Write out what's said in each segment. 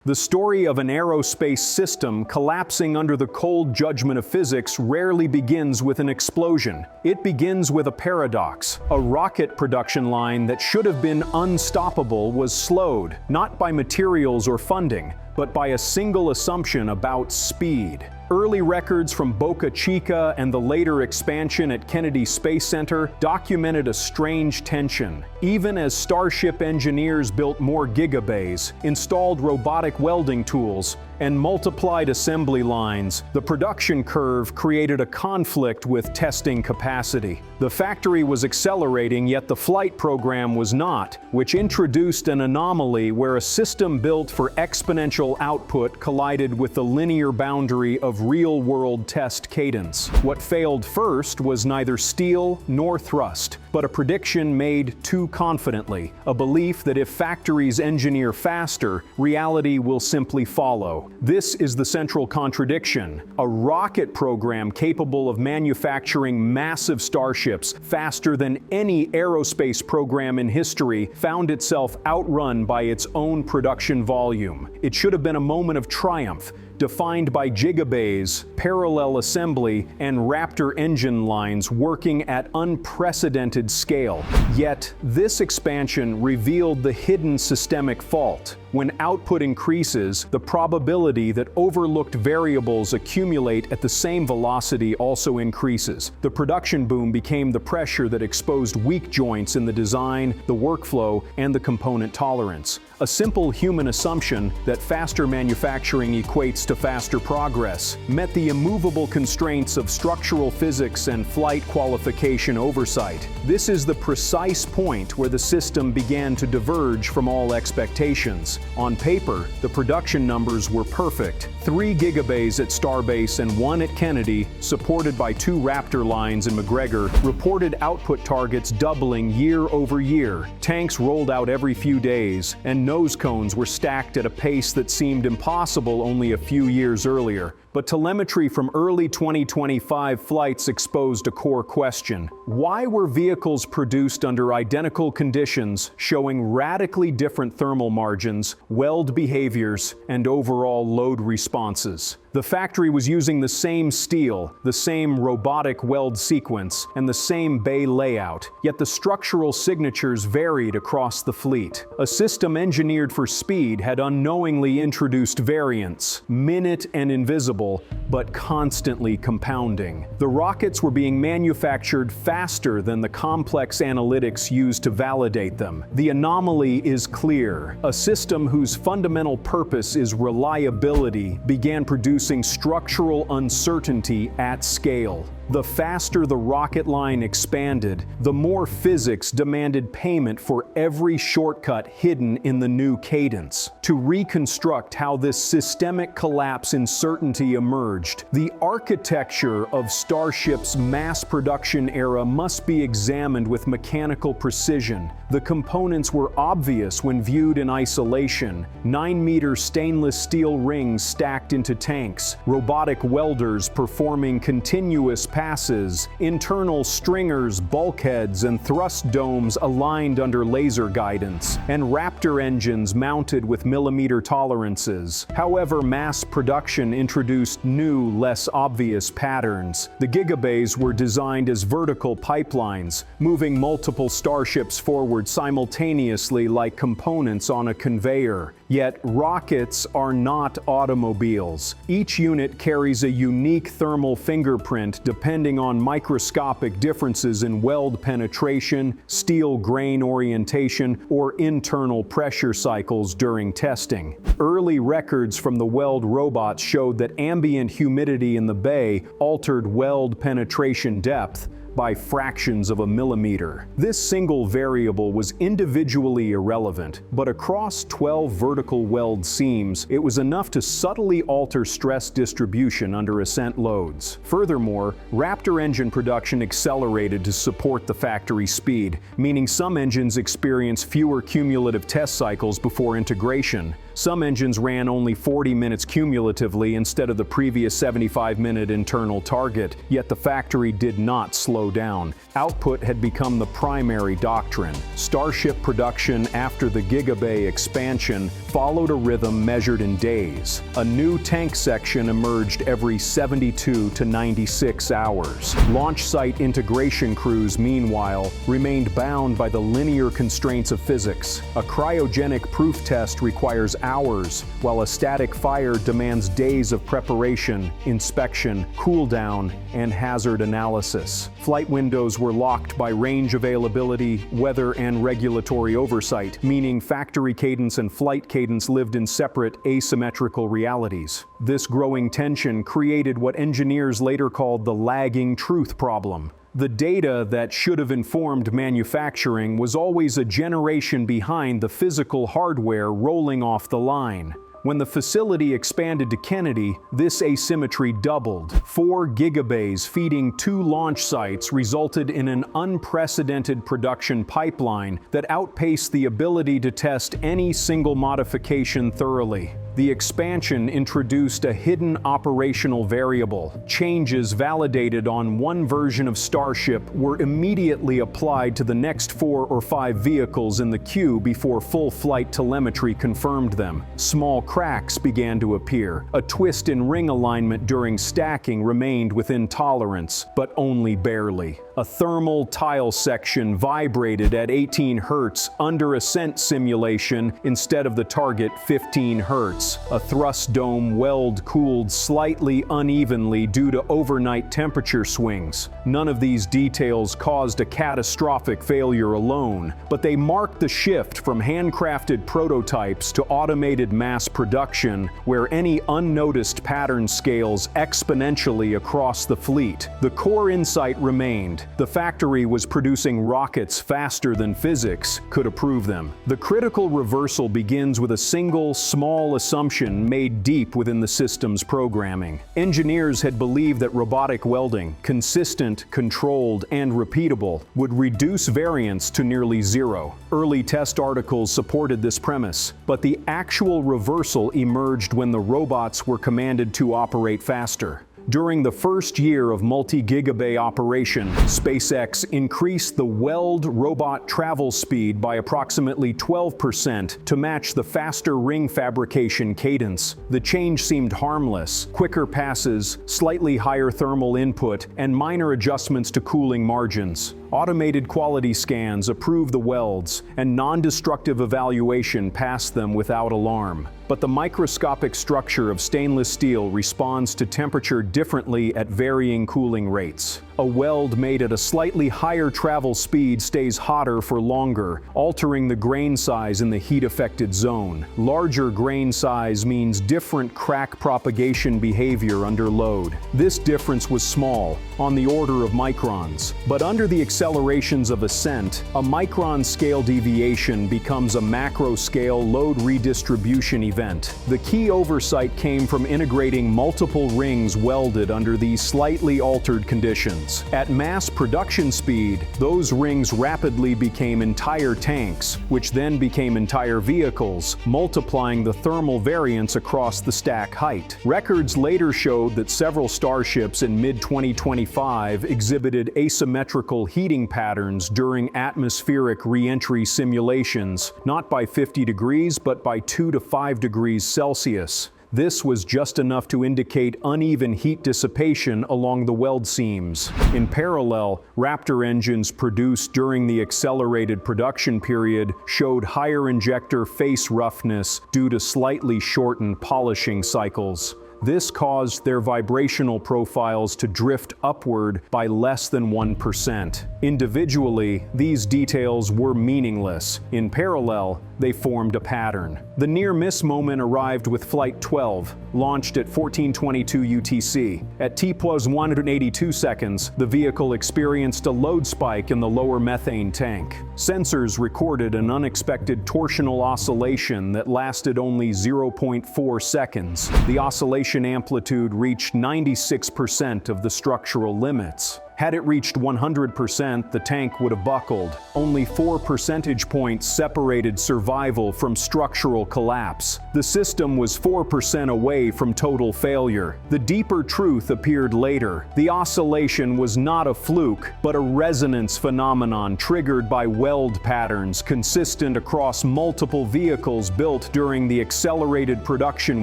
The story of an aerospace system collapsing under the cold judgment of physics rarely begins with an explosion. It begins with a paradox. A rocket production line that should have been unstoppable was slowed, not by materials or funding, but by a single assumption about speed. Early records from Boca Chica and the later expansion at Kennedy Space Center documented a strange tension. Even as Starship engineers built more gigabays, installed robotic welding tools, and multiplied assembly lines, the production curve created a conflict with testing capacity. The factory was accelerating, yet the flight program was not, which introduced an anomaly where a system built for exponential output collided with the linear boundary of real-world test cadence. What failed first was neither steel nor thrust, but a prediction made too confidently, a belief that if factories engineer faster, reality will simply follow. This is the central contradiction. A rocket program capable of manufacturing massive starships faster than any aerospace program in history found itself outrun by its own production volume. It should have been a moment of triumph, defined by gigabays, parallel assembly, and Raptor engine lines working at unprecedented scale. Yet, this expansion revealed the hidden systemic fault. When output increases, the probability that overlooked variables accumulate at the same velocity also increases. The production boom became the pressure that exposed weak joints in the design, the workflow, and the component tolerance. A simple human assumption that faster manufacturing equates to faster progress met the immovable constraints of structural physics and flight qualification oversight. This is the precise point where the system began to diverge from all expectations. On paper, the production numbers were perfect. 3 gigabays at Starbase and 1 at Kennedy, supported by 2 Raptor lines in McGregor, reported output targets doubling year over year. Tanks rolled out every few days, and nose cones were stacked at a pace that seemed impossible only a few years earlier. But telemetry from early 2025 flights exposed a core question. Why were vehicles produced under identical conditions, showing radically different thermal margins, weld behaviors, and overall load responses? The factory was using the same steel, the same robotic weld sequence, and the same bay layout, yet the structural signatures varied across the fleet. A system engineered for speed had unknowingly introduced variance, minute and invisible, but constantly compounding. The rockets were being manufactured faster than the complex analytics used to validate them. The anomaly is clear. A system whose fundamental purpose is reliability began producing structural uncertainty at scale. The faster the rocket line expanded, the more physics demanded payment for every shortcut hidden in the new cadence. To reconstruct how this systemic collapse in certainty emerged, the architecture of Starship's mass production era must be examined with mechanical precision. The components were obvious when viewed in isolation: 9-meter stainless steel rings stacked into tanks, robotic welders performing continuous passes, internal stringers, bulkheads, and thrust domes aligned under laser guidance, and Raptor engines mounted with millimeter tolerances. However, mass production introduced new, less obvious patterns. The gigabays were designed as vertical pipelines, moving multiple starships forward simultaneously like components on a conveyor. Yet, rockets are not automobiles. Each unit carries a unique thermal fingerprint depending on microscopic differences in weld penetration, steel grain orientation, or internal pressure cycles during testing. Early records from the weld robots showed that ambient humidity in the bay altered weld penetration depth by fractions of a millimeter. This single variable was individually irrelevant, but across 12 vertical weld seams, it was enough to subtly alter stress distribution under ascent loads. Furthermore, Raptor engine production accelerated to support the factory speed, meaning some engines experienced fewer cumulative test cycles before integration. Some engines ran only 40 minutes cumulatively instead of the previous 75-minute internal target, yet the factory did not slow down. Output had become the primary doctrine. Starship production after the Gigabay expansion followed a rhythm measured in days. A new tank section emerged every 72 to 96 hours. Launch site integration crews, meanwhile, remained bound by the linear constraints of physics. A cryogenic proof test requires hours, while a static fire demands days of preparation, inspection, cool down, and hazard analysis. Flight windows were locked by range availability, weather, and regulatory oversight, meaning factory cadence and flight cadence lived in separate, asymmetrical realities. This growing tension created what engineers later called the lagging truth problem. The data that should have informed manufacturing was always a generation behind the physical hardware rolling off the line. When the facility expanded to Kennedy, this asymmetry doubled. 4 gigabays feeding 2 launch sites resulted in an unprecedented production pipeline that outpaced the ability to test any single modification thoroughly. The expansion introduced a hidden operational variable. Changes validated on one version of Starship were immediately applied to the next 4 or 5 vehicles in the queue before full flight telemetry confirmed them. Small cracks began to appear. A twist in ring alignment during stacking remained within tolerance, but only barely. A thermal tile section vibrated at 18 Hz under ascent simulation instead of the target 15 Hz. A thrust dome weld cooled slightly unevenly due to overnight temperature swings. None of these details caused a catastrophic failure alone, but they marked the shift from handcrafted prototypes to automated mass production, where any unnoticed pattern scales exponentially across the fleet. The core insight remained. The factory was producing rockets faster than physics could approve them. The critical reversal begins with a single, small assumption made deep within the system's programming. Engineers had believed that robotic welding, consistent, controlled, and repeatable, would reduce variance to nearly zero. Early test articles supported this premise, but the actual reversal emerged when the robots were commanded to operate faster. During the first year of multi-gigabay operation, SpaceX increased the weld robot travel speed by approximately 12% to match the faster ring fabrication cadence. The change seemed harmless: quicker passes, slightly higher thermal input, and minor adjustments to cooling margins. Automated quality scans approved the welds, and non-destructive evaluation passed them without alarm. But the microscopic structure of stainless steel responds to temperature differently at varying cooling rates. A weld made at a slightly higher travel speed stays hotter for longer, altering the grain size in the heat-affected zone. Larger grain size means different crack propagation behavior under load. This difference was small, on the order of microns, but under the accelerations of ascent, a micron scale deviation becomes a macro-scale load redistribution event. The key oversight came from integrating multiple rings welded under these slightly altered conditions. At mass production speed, those rings rapidly became entire tanks, which then became entire vehicles, multiplying the thermal variance across the stack height. Records later showed that several Starships in mid-2025 exhibited asymmetrical heating patterns during atmospheric re-entry simulations, not by 50 degrees but by 2 to 5 degrees Celsius. This was just enough to indicate uneven heat dissipation along the weld seams. In parallel, Raptor engines produced during the accelerated production period showed higher injector face roughness due to slightly shortened polishing cycles. This caused their vibrational profiles to drift upward by less than 1%. Individually, these details were meaningless. In parallel, they formed a pattern. The near-miss moment arrived with Flight 12, launched at 14:22 UTC. At T+182 seconds, the vehicle experienced a load spike in the lower methane tank. Sensors recorded an unexpected torsional oscillation that lasted only 0.4 seconds. The oscillation amplitude reached 96% of the structural limits. Had it reached 100%, the tank would have buckled. Only 4 percentage points separated survival from structural collapse. The system was 4% away from total failure. The deeper truth appeared later. The oscillation was not a fluke, but a resonance phenomenon triggered by weld patterns consistent across multiple vehicles built during the accelerated production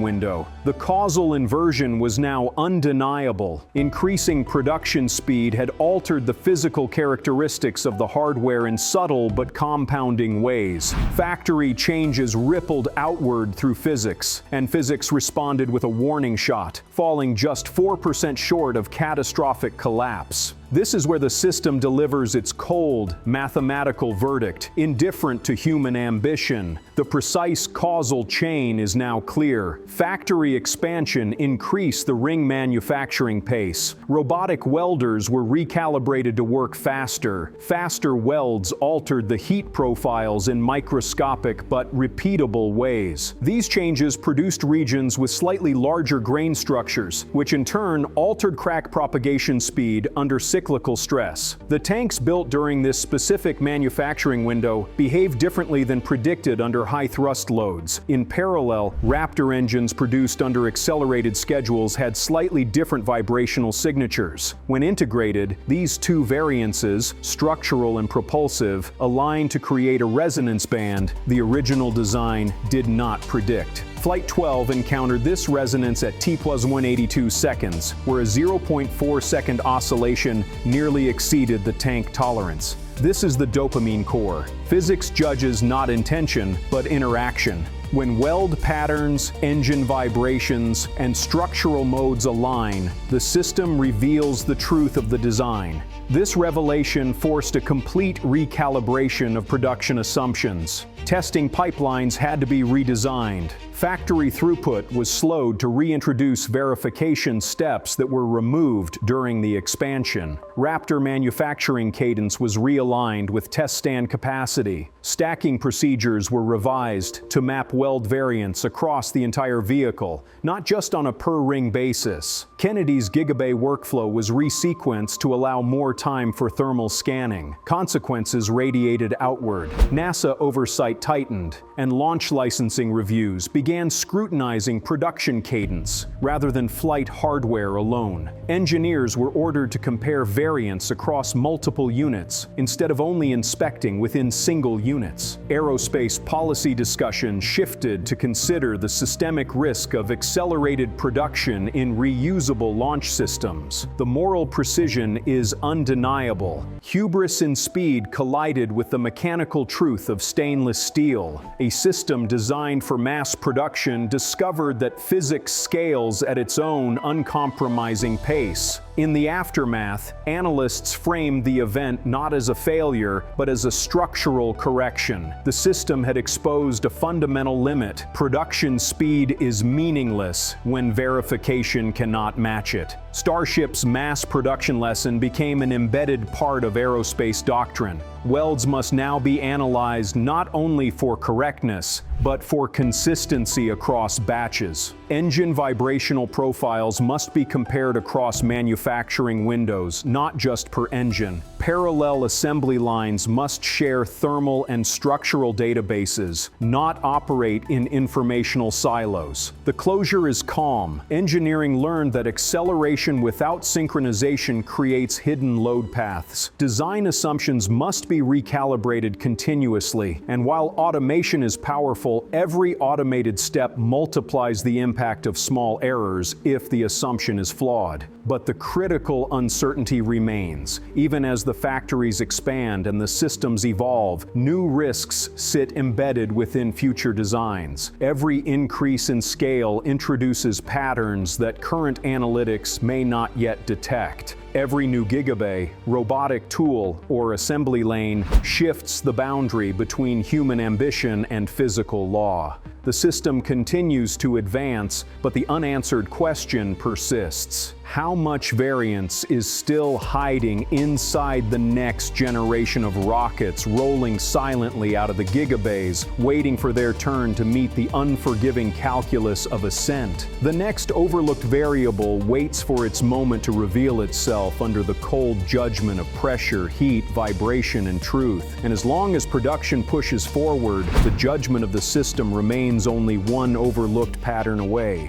window. The causal inversion was now undeniable. Increasing production speed had altered the physical characteristics of the hardware in subtle but compounding ways. Factory changes rippled outward through physics, and physics responded with a warning shot, falling just 4% short of catastrophic collapse. This is where the system delivers its cold, mathematical verdict, indifferent to human ambition. The precise causal chain is now clear. Factory expansion increased the ring manufacturing pace. Robotic welders were recalibrated to work faster. Faster welds altered the heat profiles in microscopic but repeatable ways. These changes produced regions with slightly larger grain structures, which in turn altered crack propagation speed under cyclical stress. The tanks built during this specific manufacturing window behaved differently than predicted under high thrust loads. In parallel, Raptor engines produced under accelerated schedules had slightly different vibrational signatures. When integrated, these two variances, structural and propulsive, aligned to create a resonance band the original design did not predict. Flight 12 encountered this resonance at T+182 seconds, where a 0.4 second oscillation nearly exceeded the tank tolerance. This is the dopamine core. Physics judges not intention, but interaction. When weld patterns, engine vibrations, and structural modes align, the system reveals the truth of the design. This revelation forced a complete recalibration of production assumptions. Testing pipelines had to be redesigned. Factory throughput was slowed to reintroduce verification steps that were removed during the expansion. Raptor manufacturing cadence was realigned with test stand capacity. Stacking procedures were revised to map weld variants across the entire vehicle, not just on a per-ring basis. Kennedy's Gigabay workflow was resequenced to allow more time for thermal scanning. Consequences radiated outward. NASA oversight tightened, and launch licensing reviews began scrutinizing production cadence rather than flight hardware alone. Engineers were ordered to compare variants across multiple units instead of only inspecting within single units. Aerospace policy discussion shifted to consider the systemic risk of accelerated production in reusable launch systems. The moral precision is undeniable. Hubris in speed collided with the mechanical truth of stainless steel. A system designed for mass production discovered that physics scales at its own uncompromising pace. In the aftermath, analysts framed the event not as a failure, but as a structural correction. The system had exposed a fundamental limit. Production speed is meaningless when verification cannot match it. Starship's mass production lesson became an embedded part of aerospace doctrine. Welds must now be analyzed not only for correctness, but for consistency across batches. Engine vibrational profiles must be compared across manufacturing windows, not just per engine. Parallel assembly lines must share thermal and structural databases, not operate in informational silos. The closure is calm. Engineering learned that acceleration without synchronization creates hidden load paths. Design assumptions must be recalibrated continuously, and while automation is powerful, every automated step multiplies the impact of small errors if the assumption is flawed. But the critical uncertainty remains. Even as the factories expand and the systems evolve, new risks sit embedded within future designs. Every increase in scale introduces patterns that current analytics may not yet detect. Every new gigabay, robotic tool, or assembly lane shifts the boundary between human ambition and physical law. The system continues to advance, but the unanswered question persists. How much variance is still hiding inside the next generation of rockets rolling silently out of the gigabays, waiting for their turn to meet the unforgiving calculus of ascent? The next overlooked variable waits for its moment to reveal itself under the cold judgment of pressure, heat, vibration, and truth. And as long as production pushes forward, the judgment of the system remains only one overlooked pattern away.